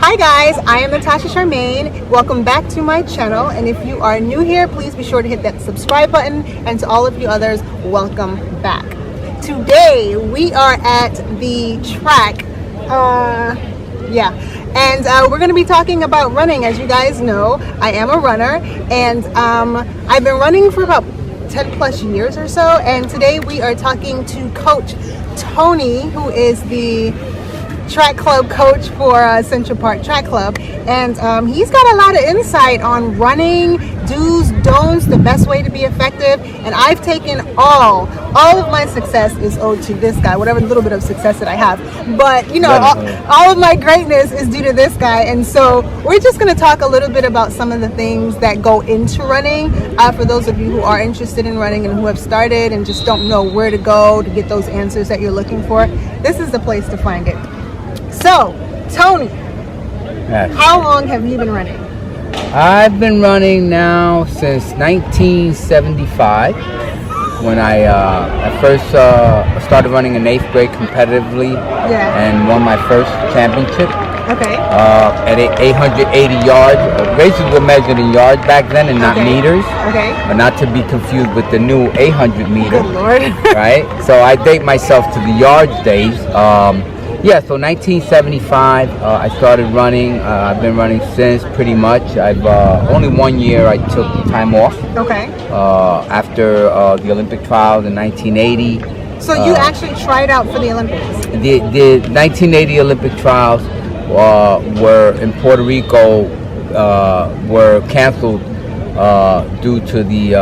Hi guys, I am Natasha Charmaine. Welcome back to my channel, and if you are new here, please be sure to hit that subscribe button, and to all of you others, welcome back. Today we are at the track, and we're going to be talking about running. As you guys know, I am a runner, and I've been running for about 10 plus years or so, and today we are talking to Coach Tony, who is the track club coach for Central Park Track Club, and he's got a lot of insight on running, do's, don'ts, the best way to be effective. And I've taken all of my success is owed to this guy, whatever little bit of success that I have, but you know, all of my greatness is due to this guy. And so we're just going to talk a little bit about some of the things that go into running, for those of you who are interested in running and who have started and just don't know where to go to get those answers that you're looking for. This is the place to find it. So, Tony, yes. How long have you been running? I've been running now since 1975, when I first started running in 8th grade competitively, and won my first championship. Okay. At 880 yards. Races were measured in yards back then and not meters. Okay. But not to be confused with the new 800 meter. Good Lord. Right? So I date myself to the yards days. So 1975, I started running. I've been running since, pretty much. I've only 1 year I took time off. Okay. After the Olympic trials in 1980. So you actually tried out for the Olympics? The 1980 Olympic trials were in Puerto Rico, were canceled due to the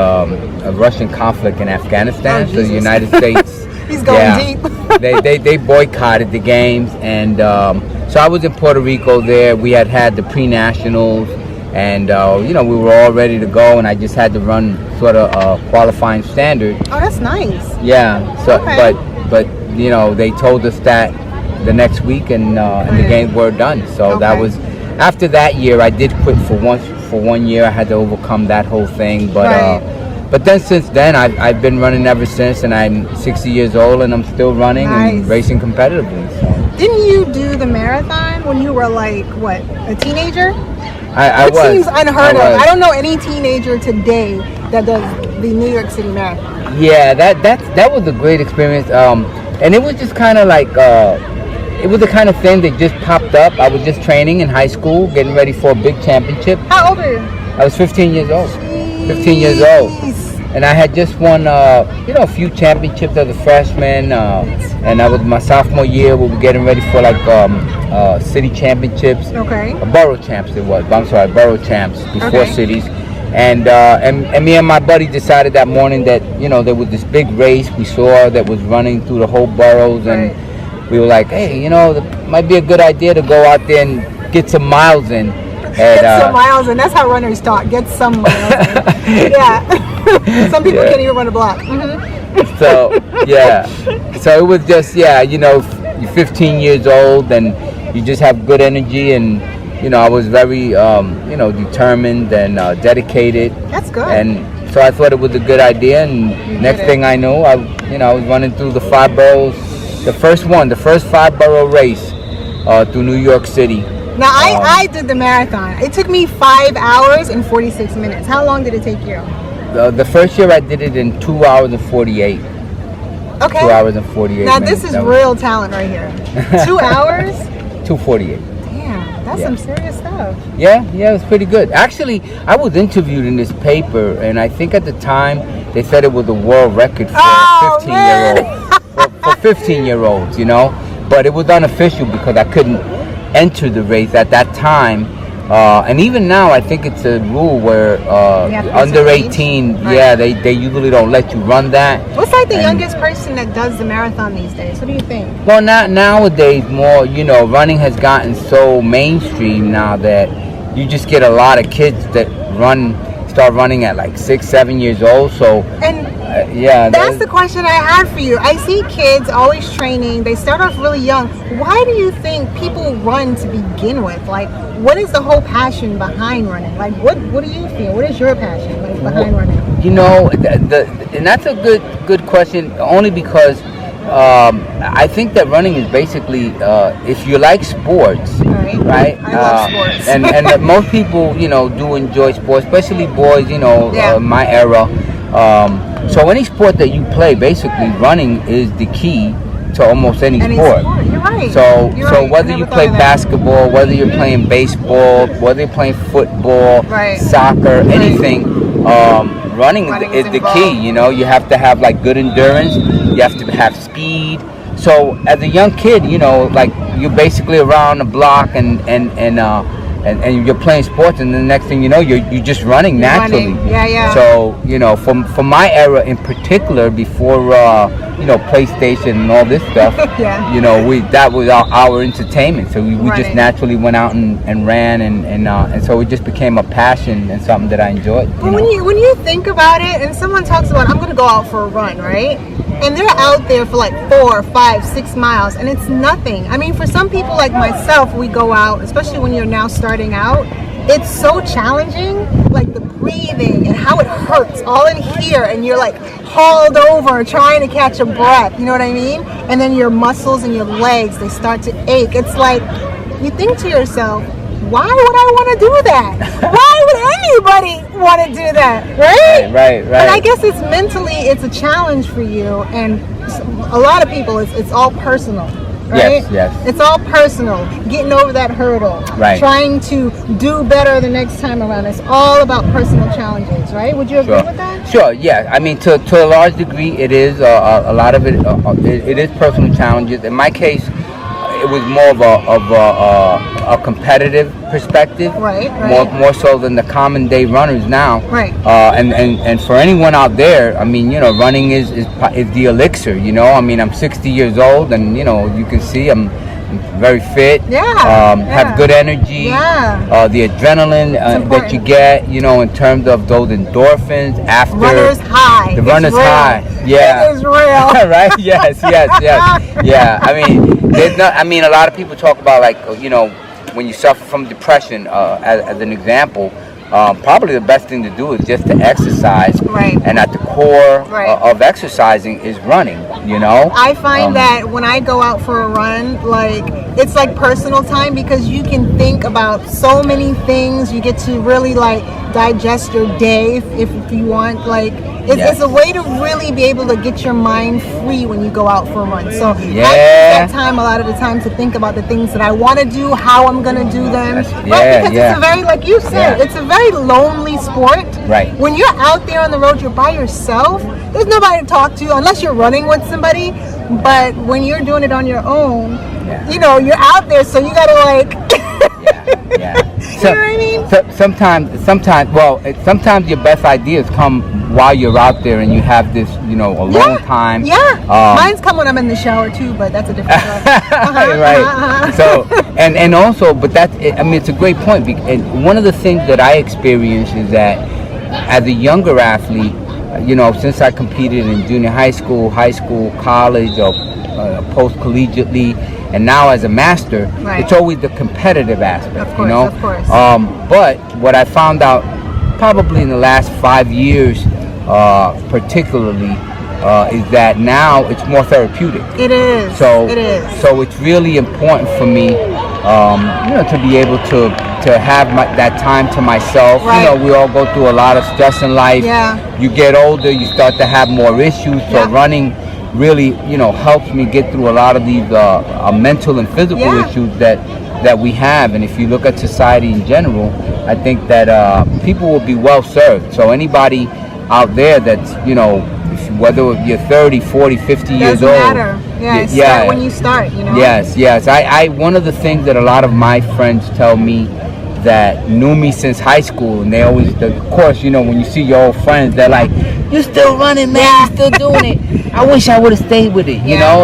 Russian conflict in Afghanistan. So the United States. He's going deep. they boycotted the games, and so I was in Puerto Rico there. We had the pre-nationals, and we were all ready to go, and I just had to run sort of a qualifying standard. Oh, that's nice. Yeah. So, okay. but they told us that the next week, and the games were done. So that was after that year. I did quit for 1 year. I had to overcome that whole thing, but. But then since then, I've been running ever since, and I'm 60 years old, and I'm still running and racing competitively. So. Didn't you do the marathon when you were like, what, a teenager? I was. Seems unheard of. I don't know any teenager today that does the New York City Marathon. Yeah, that was a great experience, and it was just kind of like, it was the kind of thing that just popped up. I was just training in high school, getting ready for a big championship. How old are you? I was 15 years old. 15 years old, and I had just won a few championships as a freshman, and that was my sophomore year. We were getting ready for like city championships, borough champs borough champs before cities, and me and my buddy decided that morning that there was this big race we saw that was running through the whole boroughs, and we were like, hey, it might be a good idea to go out there and get some miles in. Get some miles in. That's how runners talk. Get some miles in. Yeah. Some people can't even run a block. So it was just you're 15 years old and you just have good energy, and I was very determined and dedicated. That's good. And so I thought it was a good idea, and next thing I knew, I was running through the 5 boroughs. The first 5-borough race through New York City. Now, I did the marathon. It took me 5 hours and 46 minutes. How long did it take you? The first year I did it in 2 hours and 48. Okay. 2 hours and 48 now, minutes. This is real talent right here. 2 hours? 2:48. Damn, that's some serious stuff. Yeah, it was pretty good. Actually, I was interviewed in this paper, and I think at the time they said it was a world record for 15-year-olds. For 15-year-olds, but it was unofficial because I couldn't enter the race at that time, and even now I think it's a rule where under 18 they usually don't let you run that. What's like the youngest person that does the marathon these days? What do you think? Well, nowadays more, running has gotten so mainstream now that you just get a lot of kids that start running at like 6-7 years old. So that's the question I had for you. I see kids always training. They start off really young. Why do you think people run to begin with? Like, what is the whole passion behind running? Like, what do you feel? What is your passion behind running? And that's a good question, only because I think that running is basically, if you like sports, right? I love sports. and most people, do enjoy sports, especially boys, my era. So any sport that you play, basically running is the key to almost any sport. You're right. So You're so right. whether you play basketball, whether you're playing baseball, whether you're playing football, soccer, anything, running is the key. You have to have like good endurance. You have to have speed. So as a young kid, like you're basically around the block and you're playing sports, and the next thing you know, you're just running naturally. Yeah. So from my era in particular, before PlayStation and all this stuff, that was our entertainment. So we just naturally went out and ran, and so it just became a passion and something that I enjoyed. Well, when you think about it, and someone talks about, I'm going to go out for a run, right? And they're out there for like 4, 5, 6 miles, and it's nothing. I mean, for some people like myself, we go out, especially when you're now starting out, it's so challenging, like the breathing and how it hurts all in here, and you're like hauled over trying to catch a breath, you know what I mean? And then your muscles and your legs, they start to ache. It's like, you think to yourself, why would I want to do that? Why would anybody want to do that? Right. And I guess it's mentally, it's a challenge for you, and a lot of people, it's all personal. Right? Yes. It's all personal. Getting over that hurdle. Right. Trying to do better the next time around. It's all about personal challenges, right? Would you agree with that? Sure. Yeah. I mean, to a large degree, it is a lot of it. It is personal challenges. In my case, it was more of a competitive perspective, right. More so than the common day runners now. Right. And for anyone out there, I mean, running is the elixir. I mean, I'm 60 years old, and you can see I'm very fit. Have good energy. The adrenaline that you get, in terms of those endorphins after runner's high. The runner's high. Yeah. It is real. Right? Yes. Yeah. I mean, a lot of people talk about, like, when you suffer from depression, as an example, probably the best thing to do is just to exercise. Right. And at the core of exercising is running, I find that when I go out for a run, like, it's like personal time, because you can think about so many things. You get to really like digest your day if you want. Like, it's a way to really be able to get your mind free when you go out for a run. So I use that time a lot of the time to think about the things that I want to do, how I'm going to do them. Because it's a very, like you said, it's a very lonely sport. Right. When you're out there on the road, you're by yourself. There's nobody to talk to unless you're running with somebody. But when you're doing it on your own, you're out there, so you got to like... You know what I mean? Sometimes your best ideas come while you're out there and you have this, alone time. Mine's come when I'm in the shower too, but that's a different story. Right. So, and also, but it's a great point. And one of the things that I experienced is that as a younger athlete, since I competed in junior high school, college, or post-collegiately, and now as a master, it's always the competitive aspect, of course. But what I found out probably in the last 5 years, particularly, is that now it's more therapeutic. It is. So it's really important for me, to be able to have that time to myself. We all go through a lot of stress in life. You get older, you start to have more issues. So running really, helps me get through a lot of these mental and physical issues that we have. And if you look at society in general, I think that people will be well served. So anybody out there that's, whether you're 30, 40, 50 years old. Doesn't matter. Start when you start, Yes. I one of the things that a lot of my friends tell me that knew me since high school, and they always, of course, when you see your old friends, they're like, "You're still running, man. You're still doing it. I wish I would have stayed with it.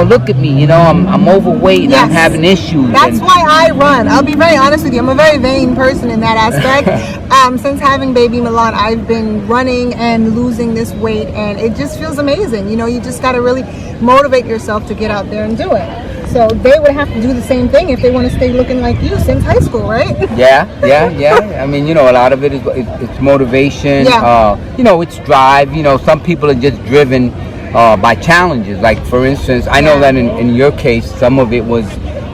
Look at me. I'm overweight and I'm having issues." That's why I run. I'll be very honest with you. I'm a very vain person in that aspect. Since having baby Milan, I've been running and losing this weight, and it just feels amazing. You just got to really motivate yourself to get out there and do it. So they would have to do the same thing if they want to stay looking like you since high school, right? Yeah. I mean, a lot of it is it's motivation. It's drive. Some people are just driven by challenges. Like for instance, I know that in your case, some of it was,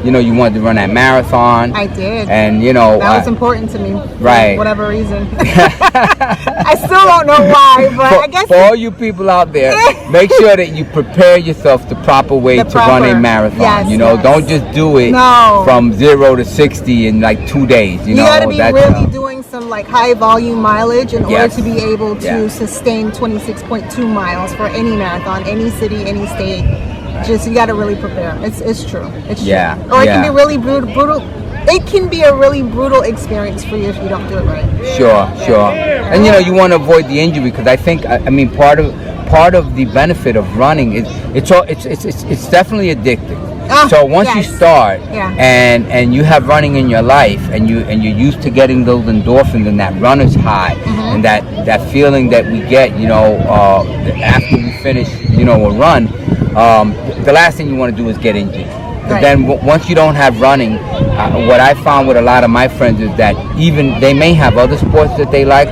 you know, you wanted to run that marathon. I did. And you know that was important to me. Right. For whatever reason. I still don't know why, but I guess for all you people out there, make sure that you prepare yourself the proper way to run a marathon. Yes, you know, yes. don't just do it from 0 to 60 in like 2 days. You know, got to be really doing some like high volume mileage in order to be able to sustain 26.2 miles for any marathon, any city, any state. Just you got to really prepare. It's true. It's true. Or it can be really brutal. It can be a really brutal experience for you if you don't do it right. Sure. And you know, you want to avoid the injury, because I think, I mean, part of the benefit of running is it's definitely addictive. So once you start and you have running in your life, and you're used to getting those endorphins and that runner's high, and that feeling that we get, you know, after we finish, you know, a run, the last thing you want to do is get injured. But then once you don't have running, what I found with a lot of my friends is that even they may have other sports that they like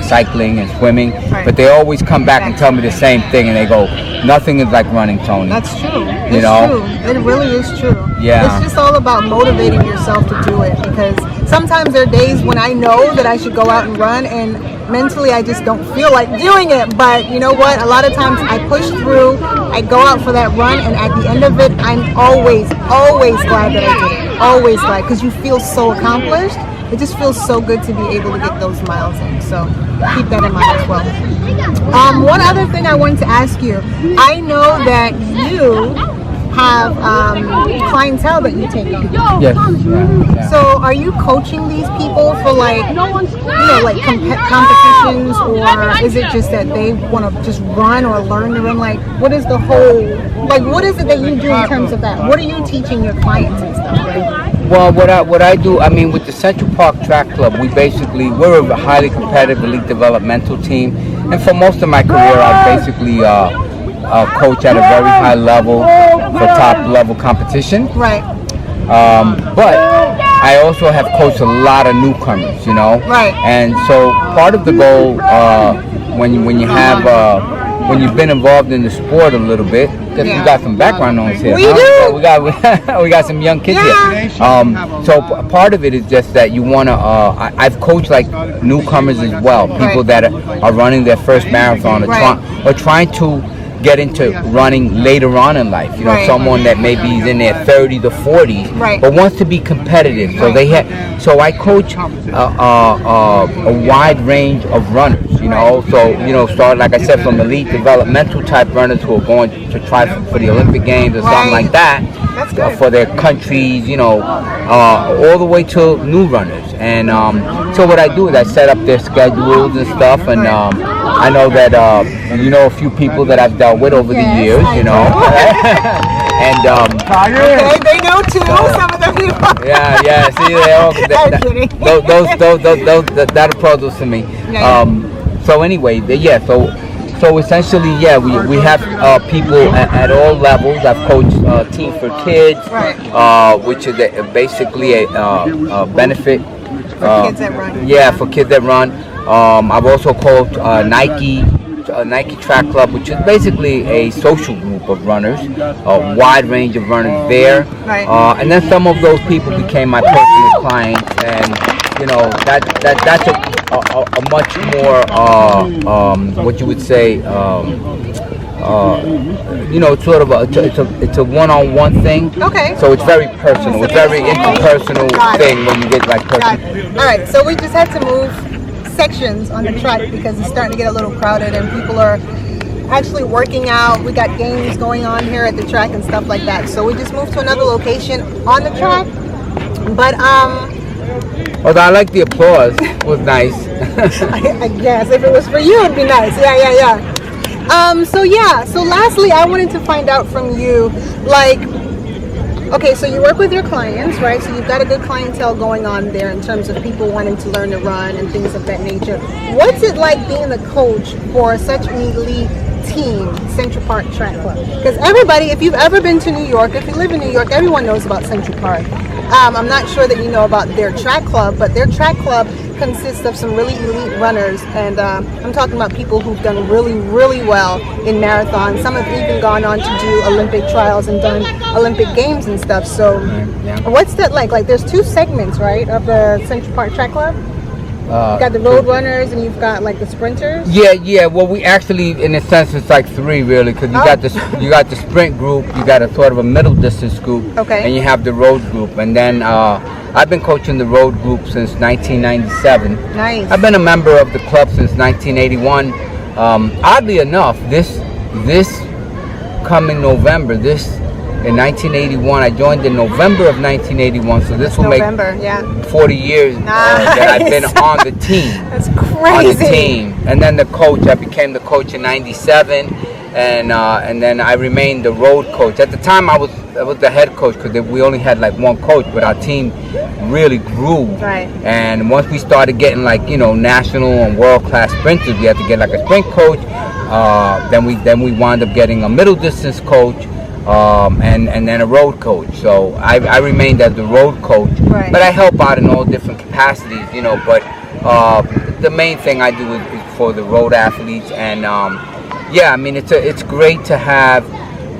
cycling and swimming, but they always come back and tell me the same thing, and they go, nothing is like running, Tony. That's true. You know? It really is true. Yeah. It's just all about motivating yourself to do it, because sometimes there are days when I know that I should go out and run, and mentally I just don't feel like doing it. But you know what? A lot of times I push through, I go out for that run, and at the end of it, I'm always glad that I did it. Always glad, because you feel so accomplished. It just feels so good to be able to get those miles in. So keep that in mind as well. One other thing I wanted to ask you. I know that you have clientele that you take on. Yes. Yeah. So are you coaching these people for like, you know, like competitions, or is it just that they want to just run or learn to run? Like, what is the whole, like, what is it that you do in terms of that? What are you teaching your clients and stuff, right? Well, what I do, I mean, with the Central Park Track Club, we're a highly competitive elite developmental team, and for most of my career, I basically coach at a very high level for top level competition. Right. But I also have coached a lot of newcomers, you know. Right. And so part of the goal, when you've been involved in the sport a little bit, because we got some background noise here. We do. We got some young kids here. So part of it is just that you want to. I've coached like newcomers as well, people that are running their first marathon or trying to get into running later on in life. You know, someone that maybe is in their 30s or 40s, but wants to be competitive. So I coach a wide range of runners. You know, so you know, start like I said from elite developmental type runners who are going to try for the Olympic Games or something like that, for their countries. You know, all the way to new runners. And so what I do is I set up their schedules and stuff, and I know that you know a few people that I've dealt with over the years, you know. And they know too. Some of the people. Yeah. See, that approach to me. So anyway, so essentially, we have people at all levels. I've coached Team for Kids, which is basically a benefit. For kids that run. Yeah, for kids that run. I've also coached Nike Track Club, which is basically a social group of runners, a wide range of runners there. And then some of those people became my personal clients, and you know that's a much more what you would say. You know, it's sort of it's a one-on-one thing. Okay. So it's very personal. It's very interpersonal thing when you get like personal. All right. So we just had to move sections on the track because it's starting to get a little crowded and people are actually working out. We got games going on here at the track and stuff like that. So we just moved to another location on the track. But although I like the applause, it was nice. I guess if it was for you, it'd be nice. Yeah. So lastly, I wanted to find out from you, like, okay, so you work with your clients, right? So you've got a good clientele going on there in terms of people wanting to learn to run and things of that nature. What's it like being a coach for such an elite team, Central Park Track Club? Because everybody, if you've ever been to New York, if you live in New York, everyone knows about Central Park. I'm not sure that you know about their track club, but their track club consists of some really elite runners, and I'm talking about people who've done really, really well in marathons. Some have even gone on to do Olympic trials and done Olympic games and stuff. So what's that like? Like, there's 2 segments, right, of the Central Park Track Club? You've got the road runners and you've got like the sprinters. Yeah. Well, we actually, in a sense, it's like 3 really, because you got the sprint group, you got a sort of a middle distance group, and you have the road group. And then I've been coaching the road group since 1997. Nice. I've been a member of the club since 1981. Oddly enough, this coming November, in 1981, I joined in November of 1981, so this will make 40 years that I've been on the team. That's crazy. On the team. And then the coach, I became the coach in 97, and then I remained the road coach. At the time, I was the head coach, because we only had like 1 coach, but our team really grew. Right. And once we started getting like, national and world-class sprinters, we had to get like a sprint coach. Then we wound up getting a middle distance coach. And then a road coach. So I remained as the road coach, but I help out in all different capacities, but the main thing I do is for the road athletes. And I mean, it's great to have,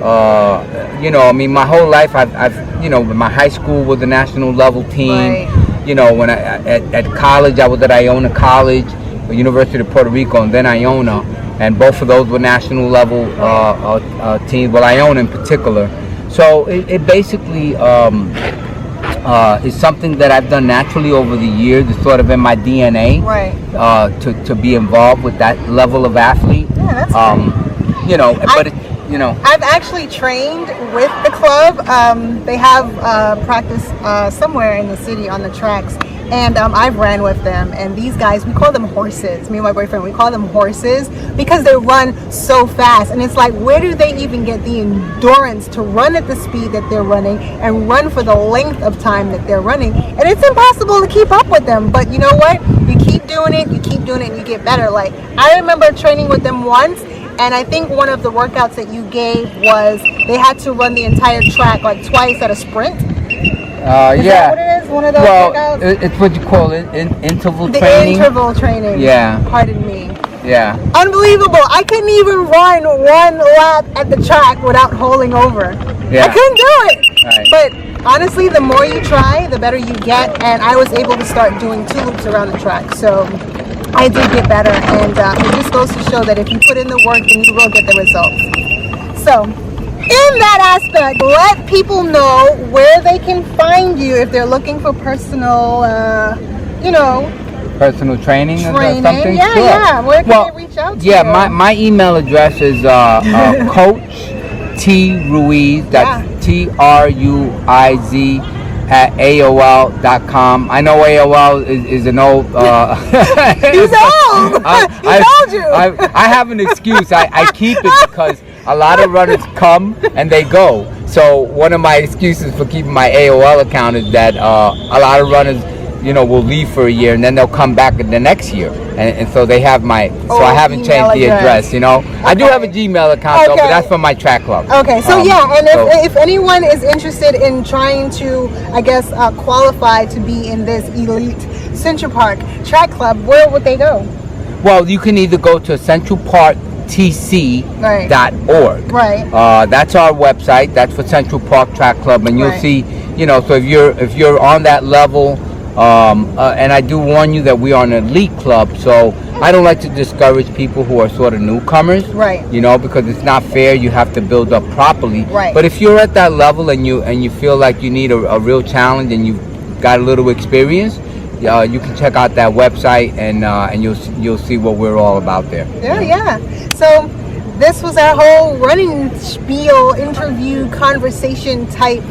I mean, my whole life I've my high school was a national level team. When at college, I was at Iona College, the University of Puerto Rico, and then Iona. And both of those were national level teams, well, Iona in particular. So it basically is something that I've done naturally over the years. It's sort of in my DNA, to be involved with that level of athlete. Yeah, that's I've actually trained with the club. They have practice somewhere in the city on the tracks. And I've ran with them, and these guys, we call them horses. Me and my boyfriend, we call them horses because they run so fast. And it's like, where do they even get the endurance to run at the speed that they're running and run for the length of time that they're running? And it's impossible to keep up with them. But you know what? You keep doing it, and you get better. Like, I remember training with them once, and I think one of the workouts that you gave was they had to run the entire track like twice at a sprint. Is that what it is? One of those workouts? It's what you call it, interval the training. Interval training. Yeah. Pardon me. Yeah. Unbelievable. I couldn't even run 1 lap at the track without rolling over. Yeah. I couldn't do it. Right. But honestly, the more you try, the better you get. And I was able to start doing 2 loops around the track. So I did get better. And it just goes to show that if you put in the work, then you will get the results. So in that aspect, let people know where they can find you if they're looking for personal, personal training or something. Yeah, sure. yeah. Where can they reach out to you? Yeah, my email address is Coach T Ruiz. That's TRUIZ at AOL.com. I know AOL is an old. He's old. He told you. I have an excuse. I keep it because a lot of runners come and they go. So one of my excuses for keeping my AOL account is that a lot of runners, will leave for a year and then they'll come back the next year. And so they have my, so I haven't changed the address, I do have a Gmail account though, but that's for my track club. Okay, so and if anyone is interested in trying to, I guess, qualify to be in this elite Central Park Track Club, where would they go? Well, you can either go to centralparktc.org. Right. That's our website. That's for Central Park Track Club, and you'll see, so if you're on that level, and I do warn you that we are an elite club, so I don't like to discourage people who are sort of newcomers, right? Because it's not fair. You have to build up properly, right? But if you're at that level and you feel like you need a real challenge and you've got a little experience, you can check out that website and you'll see what we're all about there. Yeah. So this was our whole running spiel, interview, conversation type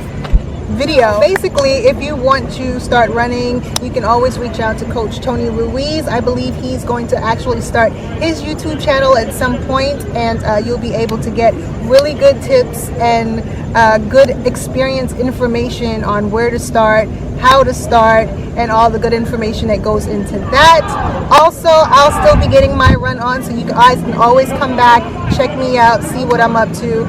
video. Basically, if you want to start running, you can always reach out to Coach Tony Ruiz. I believe he's going to actually start his YouTube channel at some point, and you'll be able to get really good tips and good experience information on where to start how to start, and all the good information that goes into that. Also, I'll still be getting my run on, so you guys can always come back, check me out, see what I'm up to,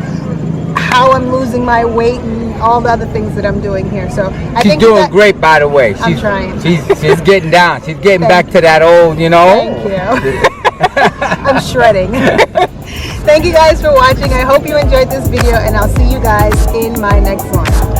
how I'm losing my weight, and all the other things that I'm doing here. So I she's think doing great, by the way. I'm trying. She's getting down. She's getting back to that old, you know. Thank you. I'm shredding. Thank you guys for watching. I hope you enjoyed this video, and I'll see you guys in my next one.